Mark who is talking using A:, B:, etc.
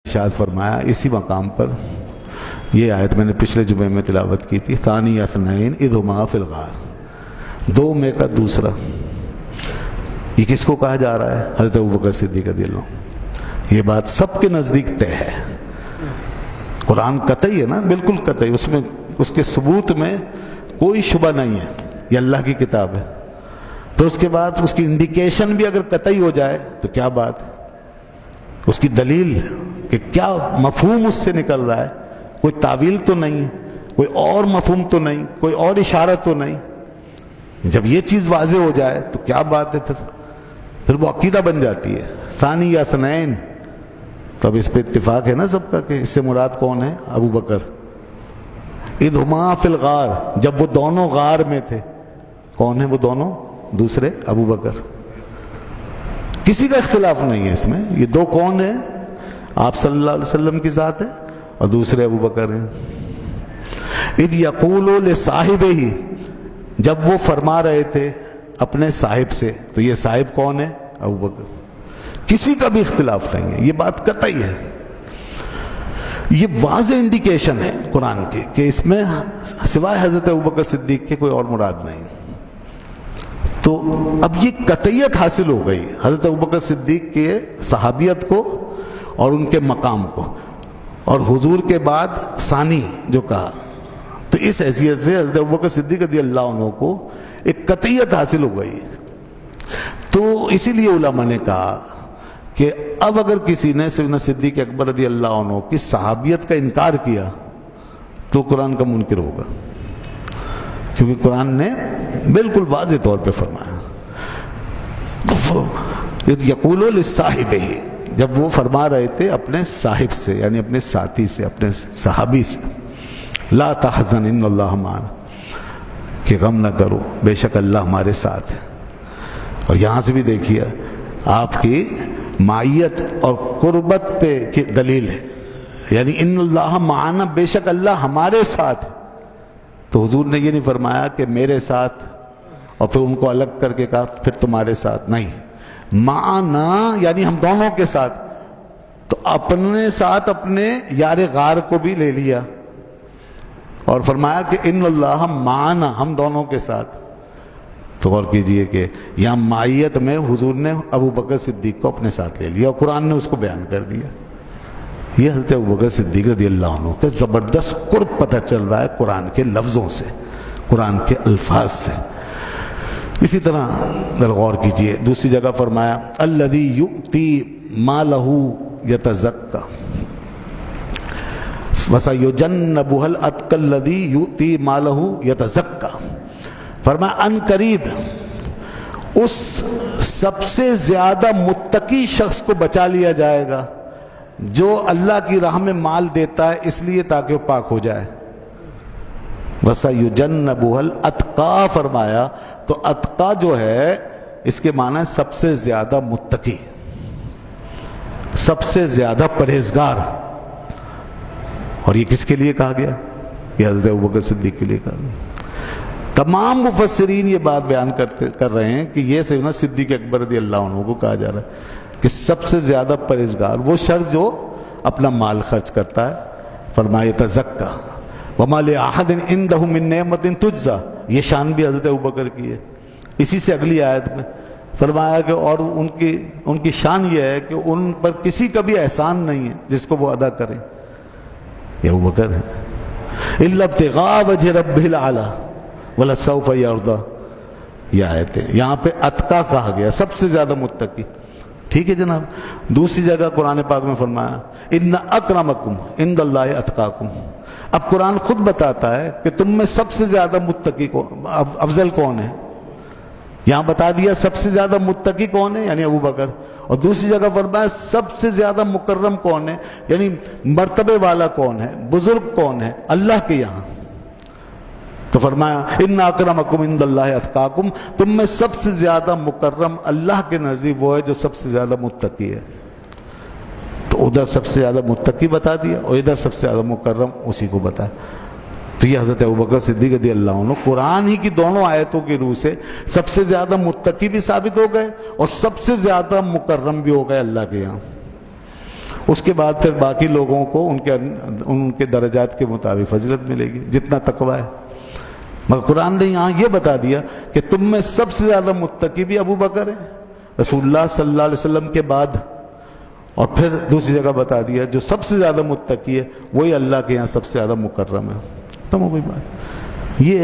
A: ارشاد فرمایا اسی مقام پر، یہ آیت میں نے پچھلے جمعے میں تلاوت کی تھی، ثانی اثنین اذ ہما فی الغار، دو میں کا دوسرا، یہ کس کو کہا جا رہا ہے؟ حضرت ابوبکر صدیق رضی اللہ عنہ۔ یہ بات سب کے نزدیک طے ہے، قرآن قطعی ہے نا، بالکل قطعی، اس میں اس کے ثبوت میں کوئی شبہ نہیں ہے، یہ اللہ کی کتاب ہے۔ پھر اس کے بعد اس کی انڈیکیشن بھی اگر قطعی ہو جائے تو کیا بات، اس کی دلیل کہ کیا مفہوم اس سے نکل رہا ہے، کوئی تعویل تو نہیں، کوئی اور مفہوم تو نہیں، کوئی اور اشارہ تو نہیں۔ جب یہ چیز واضح ہو جائے تو کیا بات ہے، پھر وہ عقیدہ بن جاتی ہے۔ ثانی یا ثنین، تو اب اس پہ اتفاق ہے نا سب کا کہ اس سے مراد کون ہے؟ ابو بکر۔ اذ ہما فی الغار، جب وہ دونوں غار میں تھے، کون ہیں وہ دونوں؟ دوسرے ابو بکر، کسی کا اختلاف نہیں ہے اس میں، یہ دو کون ہیں؟ آپ صلی اللہ علیہ وسلم کی ذات ہے اور دوسرے ابو بکر ہیں۔ اذ یقول لصاحبہ، جب وہ فرما رہے تھے اپنے صاحب سے، تو یہ صاحب کون ہے؟ ابو بکر، کسی کا بھی اختلاف نہیں ہے، یہ بات قطعی ہے۔ یہ واضح انڈیکیشن ہے قرآن کی کہ اس میں سوائے حضرت ابوبکر صدیق کے کوئی اور مراد نہیں۔ تو اب یہ قطعیت حاصل ہو گئی حضرت ابوبکر صدیق کے صحابیت کو اور ان کے مقام کو، اور حضور کے بعد ثانی جو کہا، تو اس حیثیت سے حضرت ابوبکر صدیق رضی اللہ عنہ کو ایک قطعیت حاصل ہو گئی۔ تو اسی لیے علماء نے کہا کہ اب اگر کسی نے سیدنا صدیق اکبر رضی اللہ عنہ کی صحابیت کا انکار کیا تو قرآن کا منکر ہوگا، کیونکہ قرآن نے بالکل واضح طور پہ فرمایا۔ یقول لصاحبہ، جب وہ فرما رہے تھے اپنے صاحب سے، یعنی اپنے ساتھی سے، اپنے صحابی سے، لا تحزن ان اللہ معنا، کہ غم نہ کرو، بے شک اللہ ہمارے ساتھ ہے۔ اور یہاں سے بھی دیکھیے آپ کی معیت اور قربت پہ کی دلیل ہے، یعنی ان اللہ معنا، بے شک اللہ ہمارے ساتھ ہے۔ تو حضور نے یہ نہیں فرمایا کہ میرے ساتھ اور پھر ان کو الگ کر کے کہا پھر تمہارے ساتھ، نہیں، معنا یعنی ہم دونوں کے ساتھ۔ تو اپنے ساتھ اپنے یار غار کو بھی لے لیا اور فرمایا کہ ان اللہ معنا، ہم دونوں کے ساتھ۔ تو غور کیجئے کہ یہاں معیت میں حضور نے ابو بکر صدیق کو اپنے ساتھ لے لیا اور قرآن نے اس کو بیان کر دیا۔ یہ حضرت ابو بکر صدیق رضی اللہ عنہ کا زبردست قرب پتہ چل رہا ہے قرآن کے لفظوں سے، قرآن کے الفاظ سے۔ اسی طرح ذرا غور کیجئے، دوسری جگہ فرمایا الذی یؤتی مالہ یتزکیٰ وسیجنبھا الاتقی الذی یؤتی مالہ یتزکیٰ، فرمایا ان قریب اس سب سے زیادہ متقی شخص کو بچا لیا جائے گا جو اللہ کی راہ میں مال دیتا ہے اس لیے تاکہ وہ پاک ہو جائے۔ وَسَيُجَنَّبُهَا الْأَتْقَى فرمایا، تو اتقا جو ہے اس کے معنی سب سے زیادہ متقی، سب سے زیادہ پرہیزگار۔ اور یہ کس کے لیے کہا گیا؟ یہ حضرت ابوبکر صدیق کے لیے کہا گیا۔ تمام مفسرین یہ بات بیان کر رہے ہیں کہ یہ سیدنا صدیق اکبر رضی اللہ عنہ کو کہا جا رہا ہے کہ سب سے زیادہ پرہیزگار وہ شخص جو اپنا مال خرچ کرتا ہے۔ فرمایا تزکیٰ وما لأحد عنده من نعمت تجزیٰ، یہ شان بھی حضرت ابوبکر کی ہے۔ اسی سے اگلی آیت میں فرمایا کہ اور ان کی شان یہ ہے کہ ان پر کسی کا بھی احسان نہیں ہے جس کو وہ ادا کریں، یہ ابوبکر ہے۔ الا ابتغاء وجہ ربہ الاعلیٰ وَلَسَوْفَ يَرْضَىٰ، یہ آیت ہے۔ یہاں پہ اتقا کہا گیا، سب سے زیادہ متقی، ٹھیک ہے جناب۔ دوسری جگہ قرآن پاک میں فرمایا ان اکرمکم عند اللہ اتقاکم، اب قرآن خود بتاتا ہے کہ تم میں سب سے زیادہ متقی کون، افضل کون ہے۔ یہاں بتا دیا سب سے زیادہ متقی کون ہے، یعنی ابو بکر، اور دوسری جگہ فرمایا سب سے زیادہ مکرم کون ہے، یعنی مرتبے والا کون ہے، بزرگ کون ہے اللہ کے یہاں۔ تو فرمایا ان اکرمکم عند اللہ اتقاکم، تم میں سب سے زیادہ مکرم اللہ کے نزدیک وہ ہے جو سب سے زیادہ متقی ہے۔ تو ادھر سب سے زیادہ متقی بتا دیا اور ادھر سب سے زیادہ مکرم اسی کو بتایا۔ تو یہ حضرت ابوبکر صدیق رضی اللہ عنہ قرآن ہی کی دونوں آیتوں کی روح سے سب سے زیادہ متقی بھی ثابت ہو گئے اور سب سے زیادہ مکرم بھی ہو گئے اللہ کے یہاں۔ اس کے بعد پھر باقی لوگوں کو ان کے درجات کے مطابق فضیلت ملے گی جتنا تقوی ہے. مگر قرآن نے یہاں یہ بتا دیا کہ تم میں سب سے زیادہ متقی بھی ابو بکر ہے رسول اللہ صلی اللہ علیہ وسلم کے بعد. اور پھر دوسری جگہ بتا دیا جو سب سے زیادہ متقی ہے وہی اللہ کے یہاں سب سے زیادہ مکرم ہے. ختم ہو گئی بات. یہ